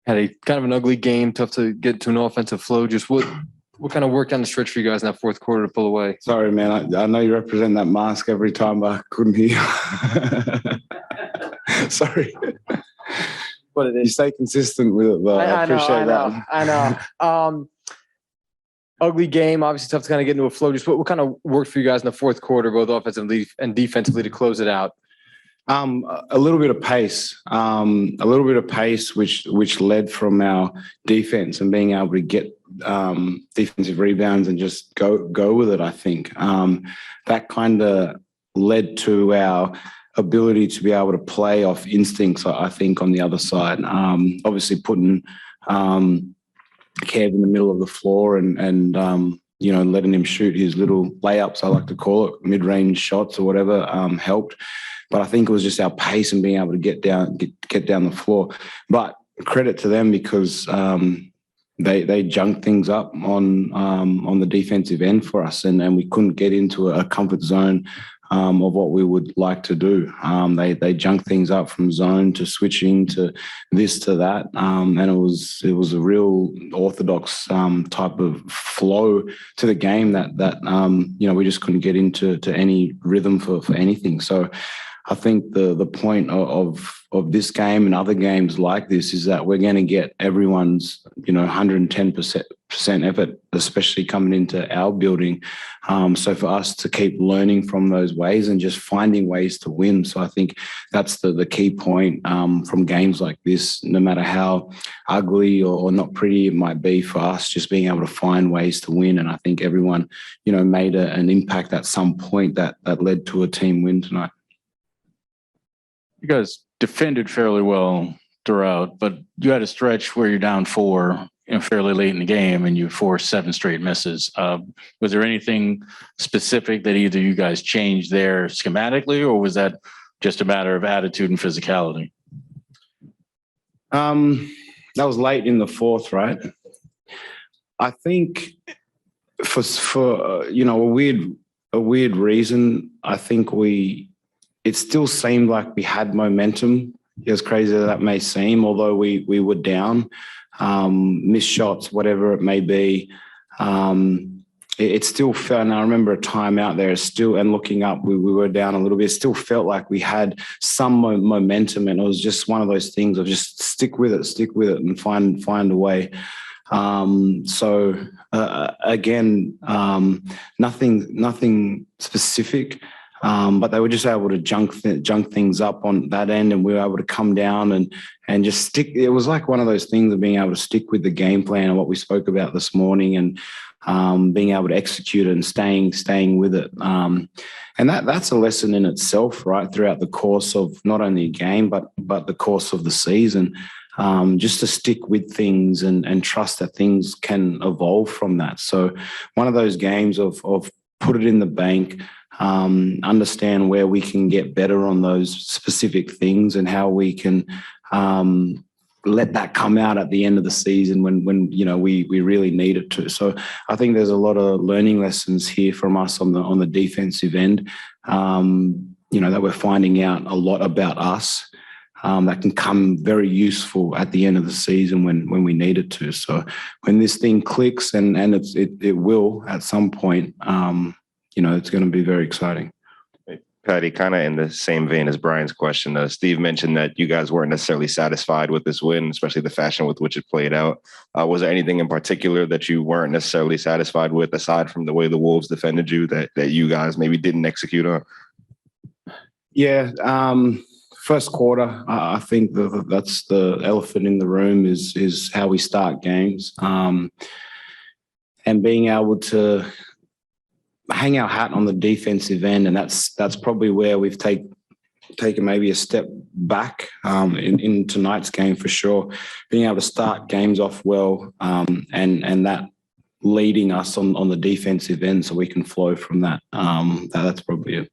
Had a kind of an ugly game, tough to get to an offensive flow. Just what kind of worked down the stretch for you guys in that fourth quarter to pull away? Sorry, man. I know you represent that mask every time, but I couldn't hear you. Sorry. What it is. You stay consistent with it, though. I appreciate that. I know. Ugly game, obviously tough to kind of get into a flow. Just what kind of worked for you guys in the fourth quarter, both offensively and defensively, to close it out? A little bit of pace, which led from our defense and being able to get defensive rebounds and just go with it. I think that kind of led to our ability to be able to play off instincts. I think on the other side, obviously putting Kev in the middle of the floor and letting him shoot his little layups, I like to call it, mid-range shots or whatever, helped. But I think it was just our pace and being able to get down the floor. But credit to them because they junked things up on the defensive end for us, and we couldn't get into a comfort zone of what we would like to do. They junked things up from zone to switching to this to that, and it was a real orthodox type of flow to the game that we just couldn't get into any rhythm for anything. So I think the point of this game and other games like this is that we're going to get everyone's 110% effort, especially coming into our building. So for us to keep learning from those ways and just finding ways to win. So I think that's the key point from games like this, no matter how ugly or not pretty it might be for us, just being able to find ways to win. And I think everyone, made an impact at some point that led to a team win tonight. You guys defended fairly well throughout, but you had a stretch where you're down 4 fairly late in the game and you forced 7 straight misses. Was there anything specific that either you guys changed there schematically, or was that just a matter of attitude and physicality? That was late in the fourth, right? I think for a weird reason, I think it still seemed like we had momentum, as crazy as that may seem, although we were down, missed shots, whatever it may be. It still felt, and I remember a time out there and looking up, we were down a little bit. It still felt like we had some momentum, and it was just one of those things of just stick with it and find a way. Again, nothing specific. But they were just able to junk things up on that end, and we were able to come down and just stick. It was like one of those things of being able to stick with the game plan and what we spoke about this morning, and being able to execute it and staying with it. And that's a lesson in itself, right? Throughout the course of not only a game, but the course of the season, just to stick with things and trust that things can evolve from that. So one of those games of put it in the bank. Understand where we can get better on those specific things and how we can let that come out at the end of the season when we really need it to. So I think there's a lot of learning lessons here from us on the defensive end, that we're finding out a lot about us that can come very useful at the end of the season when we need it to. So when this thing clicks, and it will at some point, it's going to be very exciting. Patty, kind of in the same vein as Brian's question, Steve mentioned that you guys weren't necessarily satisfied with this win, especially the fashion with which it played out. Was there anything in particular that you weren't necessarily satisfied with, aside from the way the Wolves defended you, that you guys maybe didn't execute on? Yeah, first quarter, I think that's the elephant in the room is how we start games, and being able to hang our hat on the defensive end, and that's probably where we've taken maybe a step back in tonight's game for sure. Being able to start games off well, and that leading us on the defensive end, so we can flow from that. That's probably it.